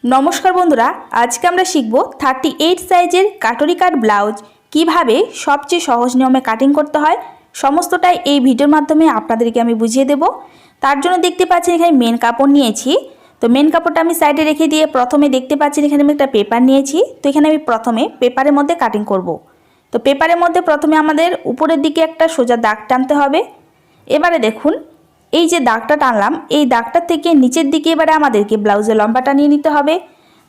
নমস্কার বন্ধুরা, আজকে আমরা শিখব 38 সাইজের কাটরি কাট ব্লাউজ কিভাবে সবচেয়ে সহজ নিয়মে কাটিং করতে হয়। সমস্তটাই এই ভিডিওর মাধ্যমে আপনাদেরকে আমি বুঝিয়ে দেব। তার জন্য দেখতে পাচ্ছেন এখানে মেন কাপড় নিয়েছি। তো মেন কাপড়টা আমি সাইডে রেখে দিয়ে প্রথমে দেখতে পাচ্ছেন এখানে আমি একটা পেপার নিয়েছি। তো এখানে আমি প্রথমে পেপারের মধ্যে কাটিং করব। তো পেপারের মধ্যে প্রথমে আমাদের উপরের দিকে একটা সোজা দাগ টানতে হবে। এবারে দেখুন এই যে দাগটা টানলাম, এই দাগটার থেকে নিচের দিকে এবারে আমাদেরকে ব্লাউজের লম্বাটা নিয়ে নিতে হবে।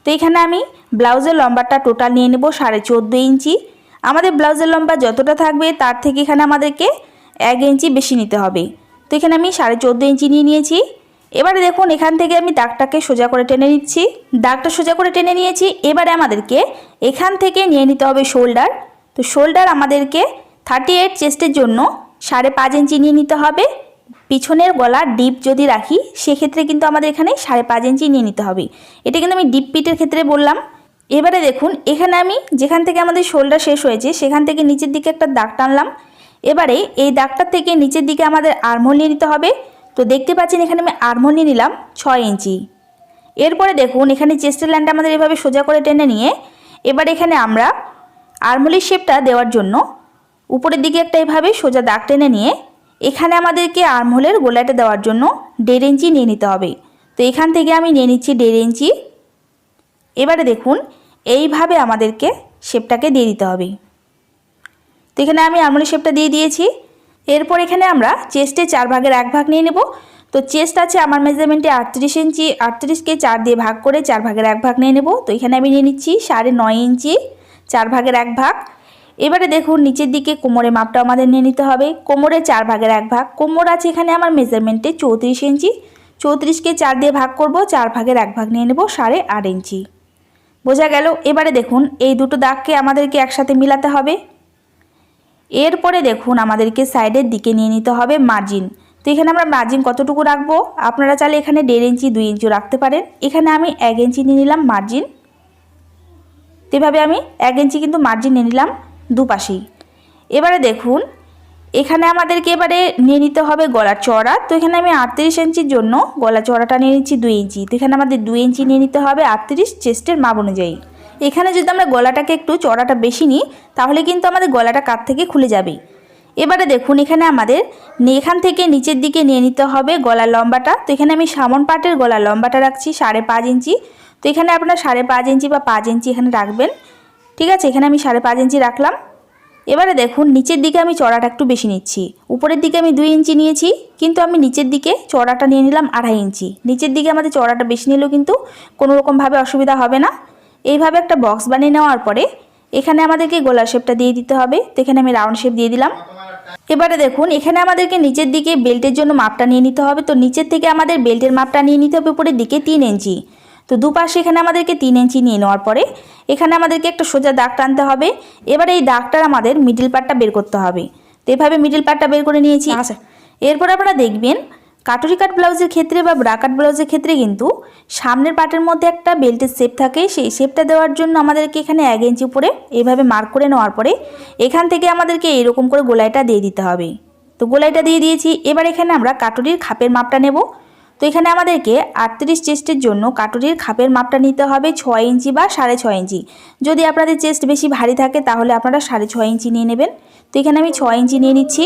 তো এখানে আমি ব্লাউজের লম্বাটা টোটাল নিয়ে নেব 14.5 ইঞ্চি। আমাদের ব্লাউজের লম্বা যতটা থাকবে তার থেকে এখানে আমাদেরকে 1 ইঞ্চি বেশি নিতে হবে। তো এখানে আমি 14.5 ইঞ্চি নিয়ে নিয়েছি। এবারে দেখুন এখান থেকে আমি দাগটাকে সোজা করে টেনে নিচ্ছি। দাগটা সোজা করে টেনে নিয়েছি। এবারে আমাদেরকে এখান থেকে নিয়ে নিতে হবে শোল্ডার। তো শোল্ডার আমাদেরকে 38 চেস্টের জন্য 5.5 ইঞ্চি নিয়ে নিতে হবে। পিছনের গলা ডিপ যদি রাখি সেক্ষেত্রে কিন্তু আমাদের এখানে 5.5 ইঞ্চি নিয়ে নিতে হবে। এটা কিন্তু আমি ডিপ পিটের ক্ষেত্রে বললাম। এবারে দেখুন এখানে আমি যেখান থেকে আমাদের শোল্ডার শেষ হয়েছে সেখান থেকে নিচের দিকে একটা দাগ টানলাম। এবারে এই দাগটার থেকে নিচের দিকে আমাদের আর্মহোল নিয়ে নিতে হবে। তো দেখতে পাচ্ছেন এখানে আমি আর্মহোল নিয়ে নিলাম 6 ইঞ্চি। এরপরে দেখুন এখানে চেস্টের লাইনটা আমাদের এভাবে সোজা করে টেনে নিয়ে এবার এখানে আমরা আর্মহোলের শেপটা দেওয়ার জন্য উপরের দিকে একটা এভাবে সোজা দাগ টেনে নিয়ে এখানে আমাদেরকে আর্মহোলের গোলাটা দেওয়ার জন্য 1.5 ইঞ্চি নিয়ে নিতে হবে। তো এখান থেকে আমি নিয়ে নিচ্ছি 1.5 ইঞ্চি। এবারে দেখুন এইভাবে আমাদেরকে শেপটাকে দিয়ে দিতে হবে। তো এখানে আমি আর্মহোলের শেপটা দিয়ে দিয়েছি। এরপর এখানে আমরা চেস্টে 4 ভাগের 1 ভাগ নিয়ে নেব। তো চেস্ট আছে আমার মেজারমেন্টে 38 ইঞ্চি। 38কে 4 দিয়ে ভাগ করে 4 ভাগের 1 ভাগ নিয়ে নেব। তো এখানে আমি নিয়ে নিচ্ছি 9.5 ইঞ্চি, 4 ভাগের 1 ভাগ। এবারে দেখুন নিচের দিকে কোমরের মাপটা আমাদের নিয়ে নিতে হবে। কোমরে 4 ভাগের 1 ভাগ। কোমর আছে এখানে আমার মেজারমেন্টে 34 ইঞ্চি। 34কে 4 দিয়ে ভাগ করব, 4 ভাগের 1 ভাগ নিয়ে নেব 8.5 ইঞ্চি। বোঝা গেল। এবারে দেখুন এই দুটো দাগকে আমাদেরকে একসাথে মিলাতে হবে। এরপরে দেখুন আমাদেরকে সাইডের দিকে নিয়ে নিতে হবে মার্জিন। তো এখানে আমরা মার্জিন কতটুকু রাখবো, আপনারা চাইলে এখানে 1.5 ইঞ্চি 2 ইঞ্চি রাখতে পারেন। এখানে আমি 1 ইঞ্চি নিয়ে নিলাম মার্জিন। এভাবে আমি 1 ইঞ্চি কিন্তু মার্জিন নিয়ে নিলাম দুপাশেই। এবারে দেখুন এখানে আমাদেরকে এবারে নিয়ে নিতে হবে গলার চওড়া। তো এখানে আমি 38 ইঞ্চির জন্য গলা চওড়াটা নিয়ে নিচ্ছি 2 ইঞ্চি। তো এখানে আমাদের 2 ইঞ্চি নিয়ে নিতে হবে 38 চেস্টের মাপ অনুযায়ী। এখানে যদি আমরা গলাটাকে একটু চওড়াটা বেশি নিই তাহলে কিন্তু আমাদের গলাটা কাঁধ থেকে খুলে যাবে। এবারে দেখুন এখানে আমাদের এখান থেকে নিচের দিকে নিয়ে নিতে হবে গলার লম্বাটা। তো এখানে আমি সামন পাটের গলার লম্বাটা রাখছি 5.5 ইঞ্চি। তো এখানে আপনারা 5.5 ইঞ্চি বা 5 ইঞ্চি এখানে রাখবেন। ঠিক আছে, এখানে আমি 5.5 ইঞ্চি রাখলাম। এবারে দেখুন নিচের দিকে আমি চওড়াটা একটু বেশি নিচ্ছি। উপরের দিকে আমি 2 ইঞ্চি নিয়েছি কিন্তু আমি নিচের দিকে চওড়াটা নিয়ে নিলাম 2.5 ইঞ্চি। নিচের দিকে আমাদের চওড়াটা বেশি নিলেও কিন্তু কোনো রকমভাবে অসুবিধা হবে না। এইভাবে একটা বক্স বানিয়ে নেওয়ার পরে এখানে আমাদেরকে গোলার শেপটা দিয়ে দিতে হবে। তো এখানে আমি রাউন্ড শেপ দিয়ে দিলাম। এবারে দেখুন এখানে আমাদেরকে নিচের দিকে বেল্টের জন্য মাপটা নিয়ে নিতে হবে। তো নিচের থেকে আমাদের বেল্টের মাপটা নিয়ে নিতে হবে উপরের দিকে 3 ইঞ্চি। তো দুপাশে এখানে আমাদেরকে 3 ইঞ্চি নিয়ে নেওয়ার পরে এখানে আমাদেরকে একটা সোজা দাগ টানতে হবে। এবারে এই দাগটার আমাদের মিডল পার্টটা বের করতে হবে। তো এভাবে মিডল পার্টটা বের করে নিয়েছি। আচ্ছা, এরপর আপনারা দেখবেন কাটরি কাট ব্লাউজের ক্ষেত্রে বা ব্রা কাট ব্লাউজের ক্ষেত্রে কিন্তু সামনের পার্টের মধ্যে একটা বেল্টের শেপ থাকে। সেই শেপটা দেওয়ার জন্য আমাদেরকে এখানে 1 ইঞ্চি উপরে এইভাবে মার্ক করে নেওয়ার পরে এখান থেকে আমাদেরকে এরকম করে গোলাইটা দিয়ে দিতে হবে। তো গোলাইটা দিয়ে দিয়েছি। এবার এখানে আমরা কাটরির খাপের মাপটা নেব। তো এখানে আমাদেরকে 38 চেস্টের জন্য কাটরির খাপের মাপটা নিতে হবে 6 ইঞ্চি বা 6.5 ইঞ্চি। যদি আপনাদের চেস্ট বেশি ভারী থাকে তাহলে আপনারা 6.5 ইঞ্চি নিয়ে নেবেন। তো এখানে আমি 6 ইঞ্চি নিয়ে নিচ্ছি।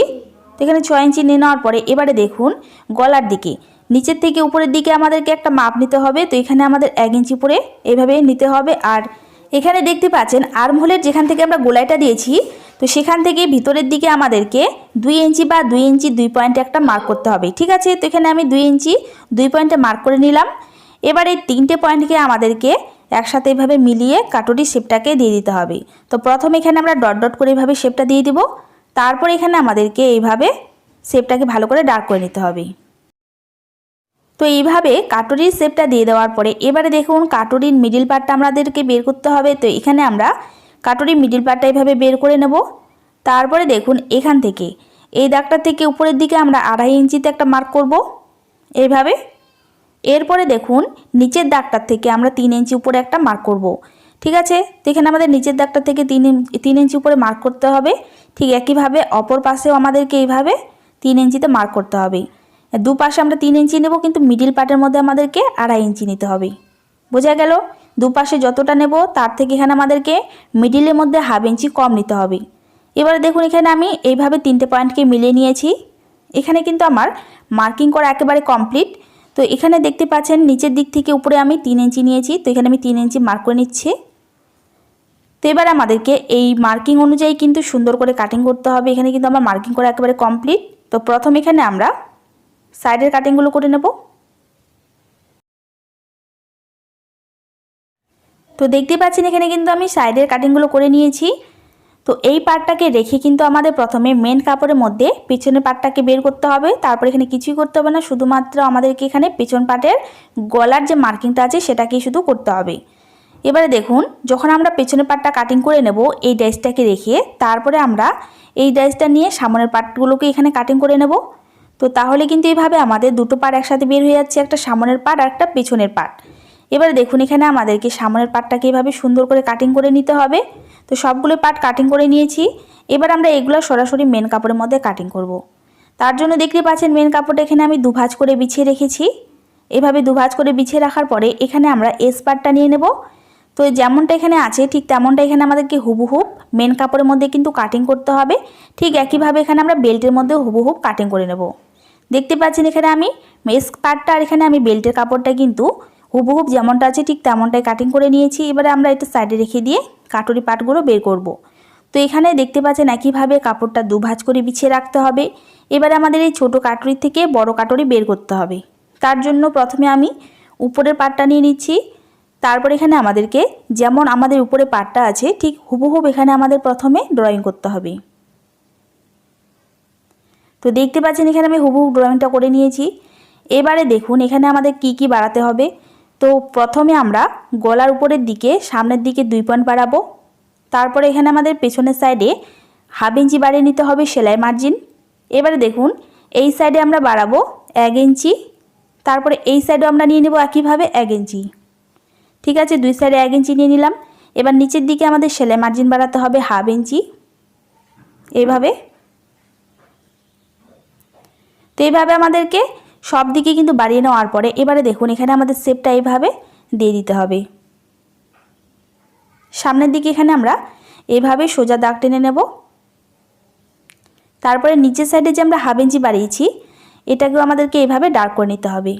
তো এখানে 6 ইঞ্চি নিয়ে নেওয়ার পরে এবারে দেখুন গলার দিকে নিচের থেকে উপরের দিকে আমাদেরকে একটা মাপ নিতে হবে। তো এখানে আমাদের 1 ইঞ্চি উপরে এভাবে নিতে হবে। আর এখানে দেখতে পাচ্ছেন আর্মহোলের যেখান থেকে আমরা গোলাইটা দিয়েছি তো সেখান থেকে ভিতরের দিকে আমাদেরকে 2 ইঞ্চি বা 2 ইঞ্চি 2 পয়েন্টে একটা মার্ক করতে হবে। ঠিক আছে, তো এখানে আমি 2 ইঞ্চি 2 পয়েন্টে মার্ক করে নিলাম। এবার এই 3টে পয়েন্টকে আমাদেরকে একসাথে এভাবে মিলিয়ে কাটরির শেপটাকে দিয়ে দিতে হবে। তো প্রথমে এখানে আমরা ডট ডট করে এভাবে শেপটা দিয়ে দিব। তারপর এখানে আমাদেরকে এইভাবে শেপটাকে ভালো করে ডার্ক করে নিতে হবে। তো এইভাবে কাটরির শেপটা দিয়ে দেওয়ার পরে এবারে দেখুন কাটরির মিডল পার্টটা আমাদেরকে বের করতে হবে। তো এখানে আমরা কাটরির মিডল পার্টটা এইভাবে বের করে নেব। তারপরে দেখুন এখান থেকে এই দাগটা থেকে উপরের দিকে আমরা 2.5 ইঞ্চিতে একটা মার্ক করব এইভাবে। এরপরে দেখুন নিচের দাগটার থেকে আমরা 3 ইঞ্চি উপরে একটা মার্ক করব। ঠিক আছে, তো এখানে আমাদের নিচের দাগটা থেকে 3 ইঞ্চি উপরে মার্ক করতে হবে। ঠিক একইভাবে অপর পাশেও আমাদেরকে এইভাবে 3 ইঞ্চিতে মার্ক করতে হবে। দুপাশে আমরা 3 ইঞ্চি নেব কিন্তু মিডল পার্টের মধ্যে আমাদেরকে 2.5 ইঞ্চি নিতে হবে। বোঝা গেল। দুপাশে যতটা নেব তার থেকে এখানে আমাদেরকে মিডিলের মধ্যে হাফ ইঞ্চি কম নিতে হবে। এবারে দেখুন এখানে আমি এইভাবে 3টে পয়েন্টকে মিলিয়ে নিয়েছি। এখানে কিন্তু আমার মার্কিং করা একেবারে কমপ্লিট। তো এখানে দেখতে পাচ্ছেন নিচের দিক থেকে উপরে আমি 3 ইঞ্চি নিয়েছি, তো এখানে আমি 3 ইঞ্চি মার্ক করে নিচ্ছি। তো এবার আমাদেরকে এই মার্কিং অনুযায়ী কিন্তু সুন্দর করে কাটিং করতে হবে। এখানে কিন্তু আমার মার্কিং করা একেবারে কমপ্লিট। তো প্রথম এখানে আমরা সাইডের কাটিংগুলো করে নেব। তো দেখতে পাচ্ছেন এখানে কিন্তু আমি সাইডের কাটিংগুলো করে নিয়েছি। তো এই পার্টটাকে রেখে কিন্তু আমাদের প্রথমে মেন কাপড়ের মধ্যে পেছনের পার্টটাকে বের করতে হবে। তারপর এখানে কিছুই করতে হবে না, শুধুমাত্র আমাদেরকে এখানে পেছন পার্টের গলার যে মার্কিংটা আছে সেটাকেই শুধু করতে হবে। এবারে দেখুন যখন আমরা পেছনের পার্টটা কাটিং করে নেব এই ডাইসটাকে রেখে, তারপরে আমরা এই ডাইসটা নিয়ে সামনের পার্টগুলোকে এখানে কাটিং করে নেব। তো তাহলে কিন্তু এইভাবে আমাদের দুটো পার্ট একসাথে বের হয়ে যাচ্ছে, একটা সামনের পার্ট আর একটা পেছনের পার্ট। এবারে দেখুন এখানে আমাদেরকে সামনের পার্টটাকে এইভাবে সুন্দর করে কাটিং করে নিতে হবে। তো সবগুলো পার্ট কাটিং করে নিয়েছি। এবার আমরা এগুলো সরাসরি মেন কাপড়ের মধ্যে কাটিং করব। তার জন্য দেখতে পাচ্ছেন মেন কাপড়টা এখানে আমি দুভাঁজ করে বিছিয়ে রেখেছি। এভাবে দুভাঁজ করে বিছিয়ে রাখার পরে এখানে আমরা এস পার্টটা নিয়ে নেব। তো যেমনটা এখানে আছে ঠিক তেমনটা এখানে আমাদেরকে হুবহুব মেন কাপড়ের মধ্যে কিন্তু কাটিং করতে হবে। ঠিক একইভাবে এখানে আমরা বেল্টের মধ্যে হুবহুব কাটিং করে নেব। দেখতে পাচ্ছেন এখানে আমি এস পার্টটা আর এখানে আমি বেল্টের কাপড়টা কিন্তু হুবহুব যেমনটা আছে ঠিক তেমনটাই কাটিং করে নিয়েছি। এবারে আমরা এটা সাইডে রেখে দিয়ে কাটুরি পার্টগুলো বের করব। তো এখানে দেখতে পাচ্ছেন একইভাবে কাপড়টা দুভাঁজ করে বিছিয়ে রাখতে হবে। এবারে আমাদের এই ছোটো কাটুরি থেকে বড় কাটুরি বের করতে হবে। তার জন্য প্রথমে আমি উপরের পার্টটা নিয়ে নিচ্ছি। তারপর এখানে আমাদেরকে যেমন আমাদের উপরে পার্টটা আছে ঠিক হুবহুব এখানে আমাদের প্রথমে ড্রয়িং করতে হবে। তো দেখতে পাচ্ছেন এখানে আমি হুবহুব ড্রয়িংটা করে নিয়েছি। এবারে দেখুন এখানে আমাদের কি কি বাড়াতে হবে। তো প্রথমে আমরা গলার উপরের দিকে সামনের দিকে 2 পয়েন্ট বাড়াবো। তারপরে এখানে আমাদের পেছনের সাইডে হাফ ইঞ্চি বাড়িয়ে নিতে হবে সেলাই মার্জিন। এবারে দেখুন এই সাইডে আমরা বাড়াবো 1 ইঞ্চি। তারপরে এই সাইডেও আমরা নিয়ে নেব একইভাবে 1 ইঞ্চি। ঠিক আছে, 2 সাইডে 1 ইঞ্চি নিয়ে নিলাম। এবার নিচের দিকে আমাদের সেলাই মার্জিন বাড়াতে হবে হাফ ইঞ্চি এইভাবে। তো এইভাবে আমাদেরকে সব দিকে কিন্তু বাড়িয়ে নেওয়ার পরে এবারে দেখুন এখানে আমাদের শেপটা এইভাবে দিয়ে দিতে হবে। সামনের দিকে এখানে আমরা এইভাবে সোজা দাগ টেনে নেব। তারপরে নিচের সাইডে যে আমরা হাফ ইঞ্চি বাড়িয়েছি এটাকেও আমাদেরকে এইভাবে ডার্ক করে নিতে হবে।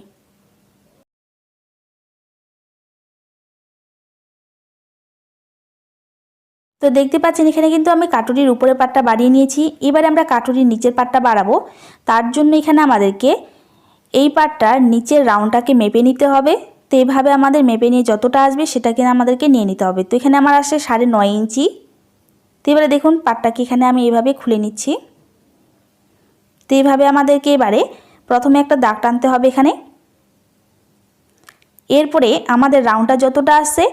তো দেখতে পাচ্ছেন এখানে কিন্তু আমি কাটুরির উপরের পাটটা বাড়িয়ে নিয়েছি। এবারে আমরা কাটুরির নিচের পাটটা বাড়াবো। তার জন্য এখানে আমাদেরকে এই পাটটার নিচের রাউন্ডটাকে মেপে নিতে হবে। তো এইভাবে আমাদের মেপে নিয়ে যতটা আসবে সেটাকে আমাদেরকে নিয়ে নিতে হবে। তো এখানে আমার আসছে 9.5 ইঞ্চি। তো এবারে দেখুন পাটটাকে এখানে আমি এইভাবে খুলে নিচ্ছি। তো এইভাবে আমাদেরকে এবারে প্রথমে একটা দাগ টানতে হবে এখানে। এরপরে আমাদের রাউন্ডটা যতটা আসছে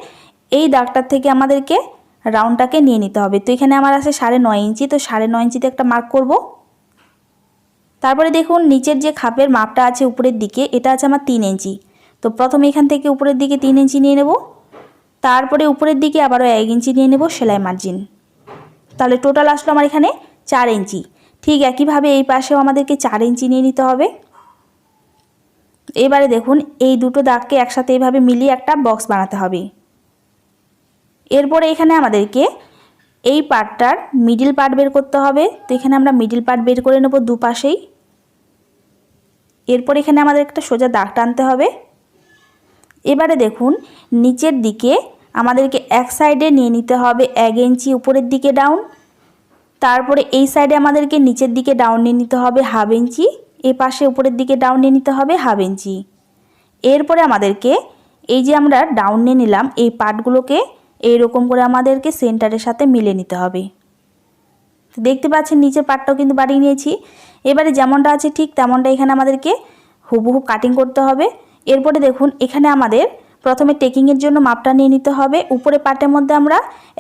এই দাগটার থেকে আমাদেরকে রাউন্ডটাকে নিয়ে নিতে হবে। তো এখানে আমার আছে 9.5 ইঞ্চি। তো 9.5 ইঞ্চিতে একটা মার্ক করব। তারপরে দেখুন নিচের যে খাপের মাপটা আছে উপরের দিকে এটা আছে আমার 3 ইঞ্চি। তো প্রথমে এখান থেকে উপরের দিকে 3 ইঞ্চি নিয়ে নেব। তারপরে উপরের দিকে আবারও 1 ইঞ্চি নিয়ে নেব সেলাই মার্জিন। তাহলে টোটাল আসলো আমার এখানে 4 ইঞ্চি। ঠিক একইভাবে এই পাশেও আমাদেরকে 4 ইঞ্চি নিয়ে নিতে হবে। এবারে দেখুন এই দুটো দাগকে একসাথে এইভাবে মিলিয়ে একটা বক্স বানাতে হবে। এরপরে এখানে আমাদেরকে এই পার্টটার মিডিল পার্ট বের করতে হবে। তো এখানে আমরা মিডিল পার্ট বের করে নেব দুপাশেই। এরপর এখানে আমাদের একটা সোজা দাগ টানতে হবে। এবারে দেখুন নিচের দিকে আমাদেরকে এক সাইডে নিয়ে নিতে হবে 1 ইঞ্চি উপরের দিকে ডাউন। তারপরে এই সাইডে আমাদেরকে নিচের দিকে ডাউন নিয়ে নিতে হবে হাফ ইঞ্চি। এই পাশে উপরের দিকে ডাউন নিয়ে নিতে হবে হাফ ইঞ্চি। এরপরে আমাদেরকে এই যে আমরা ডাউন নিয়ে নিলাম এই পার্টগুলোকে এইরকম করে আমাদেরকে সেন্টারের সাথে মিলে নিতে হবে। দেখতে পাচ্ছেন নিচের পার্টটাও কিন্তু বাড়িয়ে নিয়েছি। এবারে যেমনটা আছে ঠিক তেমনটা এখানে আমাদেরকে হুবহু কাটিং করতে হবে। এরপরে দেখুন এখানে আমাদের প্রথমে টেকিংয়ের জন্য মাপটা নিয়ে নিতে হবে। উপরে পার্টের মধ্যে আমরা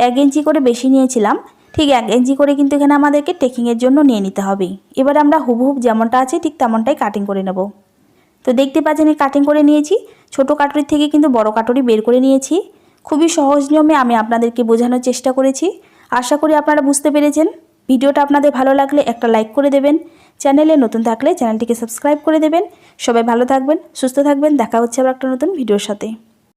1 ইঞ্চি করে বেশি নিয়েছিলাম, ঠিক 1 ইঞ্চি করে কিন্তু এখানে আমাদেরকে টেকিংয়ের জন্য নিয়ে নিতে হবে। এবার আমরা হুবহু যেমনটা আছে ঠিক তেমনটাই কাটিং করে নেব। তো দেখতে পাচ্ছেন এই কাটিং করে নিয়েছি। ছোট কাটুরি থেকে কিন্তু বড় কাটুরি বের করে নিয়েছি। খুবই সহজ নিয়মে আমি আপনাদেরকে বোঝানোর চেষ্টা করেছি। আশা করি আপনারা বুঝতে পেরেছেন। ভিডিওটা আপনাদের ভালো লাগলে একটা লাইক করে দেবেন। চ্যানেলে নতুন থাকলে চ্যানেলটিকে সাবস্ক্রাইব করে দেবেন। সবাই ভালো থাকবেন, সুস্থ থাকবেন। দেখা হচ্ছে আবার একটা নতুন ভিডিওর সাথে।